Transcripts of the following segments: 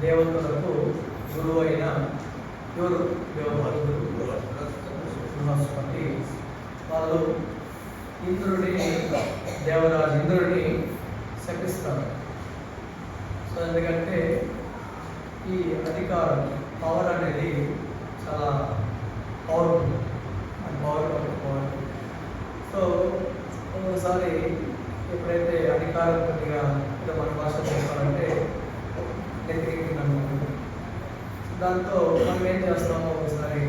దేవతలకు గురువు అయిన ఎవరు బృహస్పతి వాళ్ళు దేవరాజు ఇంద్రుడిని శపిస్తారు. సో ఎందుకంటే ఈ అధికారం పవర్ అనేది చాలా పవర్ఫుల్. సో ఒకసారి ఎప్పుడైతే అధికారం కొద్దిగా మన భాష చెప్పాలంటే నెత్తికెక్కిందనుకుంటుంది. దాంతో మనం ఏం చేస్తామో ఒకసారి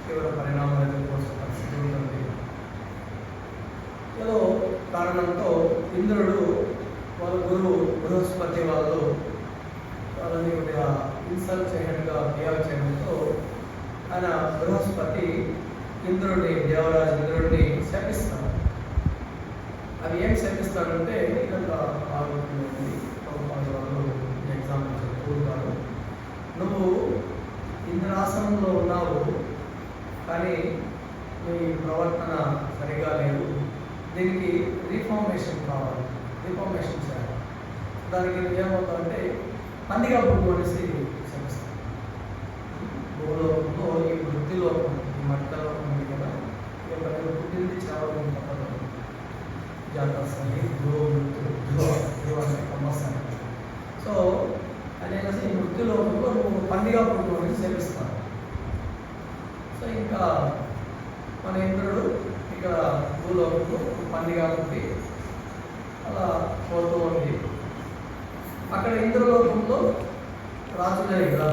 తీవ్ర పరిణామాలు ఎదుర్కోవాల్సిన పరిస్థితి ఉంటుంది. ఏదో కారణంతో ఇంద్రుడు వాళ్ళ గురువు బృహస్పతి వాళ్ళని కొద్దిగా ఇన్సల్ట్ చేయడంగా బిహేవ్ చేయడంతో ఆయన బృహస్పతి దేవరాజు ఇంద్రుడిని శపిస్తాడు. అది ఏం శపిస్తాడంటే ఇంకా ఆలోచన ఎగ్జాంపుల్ చెప్పుకుంటారు. నువ్వు ఇంద్రాసనంలో ఉన్నావు, కానీ నీ ప్రవర్తన సరిగా లేదు. దీనికి రీఫార్మేషన్ కావాలి, రీఫార్మేషన్ చేయాలి. దానికి ఏమవుతుందంటే పందిగా పుట్టు అనేసి శపిస్తాను. భూలోకంలో ఈ వృత్తిలోకం, ఈ మట్టలోకం ఉంది కదా, ఈ యొక్క పుట్టింది చాలా తప్పదు. జాతస్థలి ధ్రువ అనే సమస్య. సో అనేసి ఈ వృత్తిలోకంలో నువ్వు పందిగా పుట్టు అనేసి శపిస్తాను. సో ఇంకా మన ఇంద్రుడు ఇక్కడ భూలోకంలో పందిగా పుట్టి అలా పోతూ ఉంది. అక్కడ ఇంద్రలోకంలో రాజులే కదా,